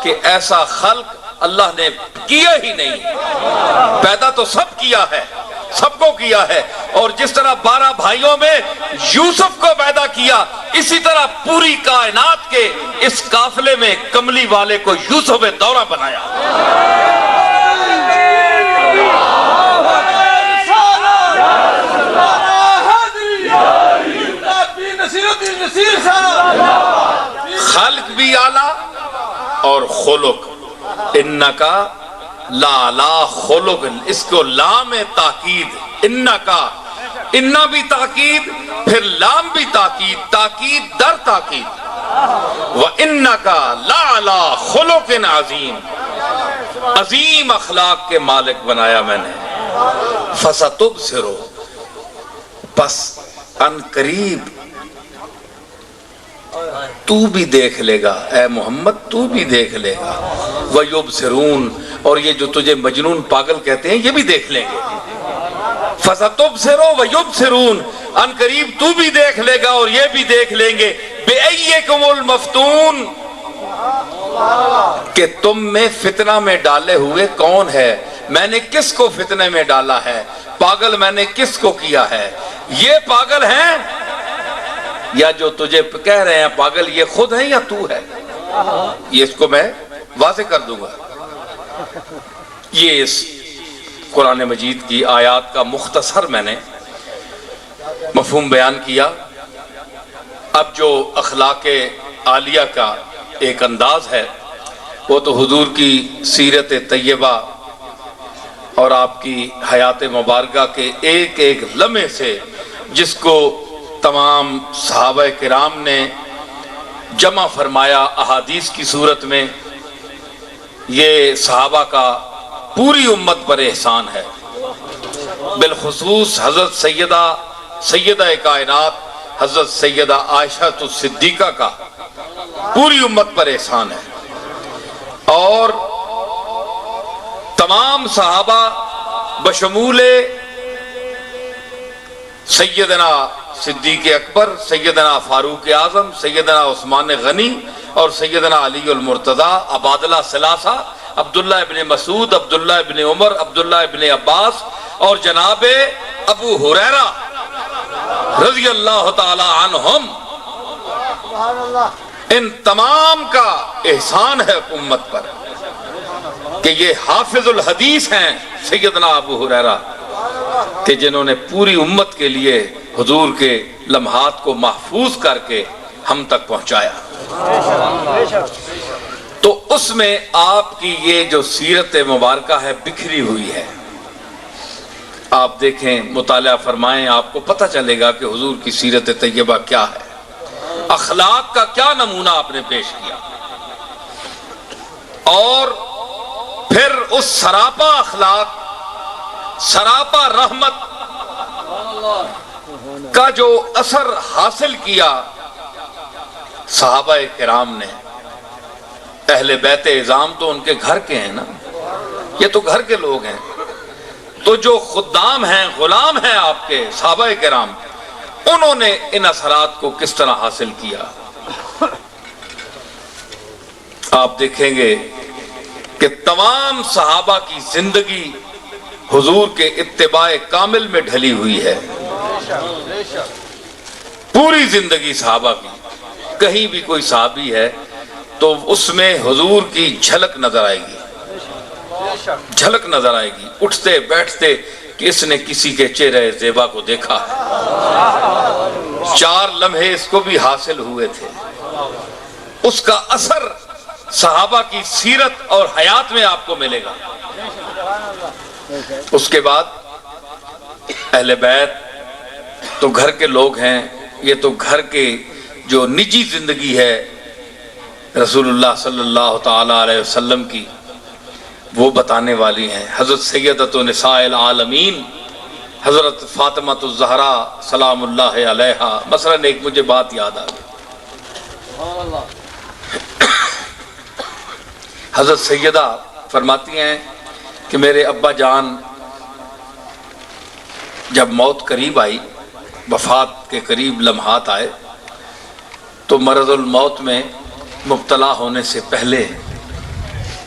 کہ ایسا خلق اللہ نے کیا ہی نہیں. پیدا تو سب کیا ہے، سب کو کیا ہے، اور جس طرح 12 بھائیوں میں یوسف کو پیدا کیا، اسی طرح پوری کائنات کے اس قافلے میں کملی والے کو یوسف دورہ بنایا. خلق بھی اعلیٰ اور خلق. انکا لا خلق، اس کو لام تاکید، انکا، انا بھی تاکید، پھر لام بھی تاکید، تاکید در تاکید. وَإِنَّكَ لَعَلَىٰ خُلُقٍ عَظِيمٍ، عظیم اخلاق کے مالک بنایا میں نے. فَسَتُبْصِرُ، پس ان قریب تو بھی دیکھ لے گا اے محمد، تو بھی دیکھ لے گا. وَيُبْصِرُونَ، اور یہ جو تجھے مجنون پاگل کہتے ہیں یہ بھی دیکھ لیں گے. فَسَتُبْصِرُ وَيُبْصِرُونَ، ان قریب تو بھی دیکھ لے گا اور یہ بھی دیکھ لیں گے. بِأَيِّكُمُ الْمَفْتُونَ، کہ تم میں فتنہ میں ڈالے ہوئے کون ہے؟ میں نے کس کو فتنے میں ڈالا ہے؟ پاگل میں نے کس کو کیا ہے؟ یہ پاگل ہیں یا جو تجھے کہہ رہے ہیں پاگل، یہ خود ہیں یا تو ہے؟ یہ اس کو میں واضح کر دوں گا. یہ اس قرآن مجید کی آیات کا مختصر میں نے مفہوم بیان کیا. اب جو اخلاق عالیہ کا ایک انداز ہے وہ تو حضور کی سیرت طیبہ اور آپ کی حیات مبارکہ کے ایک ایک لمحے سے، جس کو تمام صحابہ کرام نے جمع فرمایا احادیث کی صورت میں، یہ صحابہ کا پوری امت پر احسان ہے. بالخصوص حضرت سیدہ کائنات حضرت سیدہ عائشہ الصدیقہ کا پوری امت پر احسان ہے. اور تمام صحابہ بشمول سیدنا صدیق اکبر، سیدنا فاروق اعظم، سیدنا عثمان غنی اور سیدنا علی المرتضی، عبادلہ ثلاثہ، عبداللہ ابن مسعود، عبداللہ ابن عمر، عبداللہ ابن عباس اور جناب ابو ہریرہ رضی اللہ تعالی عنہم، ان تمام کا احسان ہے امت پر کہ یہ حافظ الحدیث ہیں سیدنا ابو ہریرہ، کہ جنہوں نے پوری امت کے لیے حضور کے لمحات کو محفوظ کر کے ہم تک پہنچایا. تو اس میں آپ کی یہ جو سیرت مبارکہ ہے بکھری ہوئی ہے. آپ دیکھیں، مطالعہ فرمائیں، آپ کو پتہ چلے گا کہ حضور کی سیرت طیبہ کیا ہے، اخلاق کا کیا نمونہ آپ نے پیش کیا. اور پھر اس سراپا اخلاق، سراپا رحمت کا جو اثر حاصل کیا صحابہ کرام نے. اہل بیت اعظام تو ان کے گھر کے ہیں نا، یہ تو گھر کے لوگ ہیں. تو جو خدام ہیں، غلام ہیں آپ کے صحابہ کرام، انہوں نے ان اثرات کو کس طرح حاصل کیا. آپ دیکھیں گے کہ تمام صحابہ کی زندگی حضور کے اتباع کامل میں ڈھلی ہوئی ہے. پوری زندگی صحابہ کی، کہیں بھی کوئی صحابی ہے تو اس میں حضور کی جھلک نظر آئے گی، جھلک نظر آئے گی. اٹھتے بیٹھتے کہ اس نے کسی کے چہرے زیبا کو دیکھا ہے. 4 لمحے اس کو بھی حاصل ہوئے تھے. اس کا اثر صحابہ کی سیرت اور حیات میں آپ کو ملے گا. اس کے بعد اہل بیت تو گھر کے لوگ ہیں، یہ تو گھر کے جو نجی زندگی ہے رسول اللہ صلی اللہ تعالی علیہ وسلم کی، وہ بتانے والی ہیں. حضرت سیدۃ نساء العالمین حضرت فاطمہ الزہرا سلام اللہ علیہا. مثلا ایک مجھے بات یاد آ گئی، حضرت سیدہ فرماتی ہیں کہ میرے ابا جان جب موت قریب آئی، وفات کے قریب لمحات آئے، تو مرض الموت میں مبتلا ہونے سے پہلے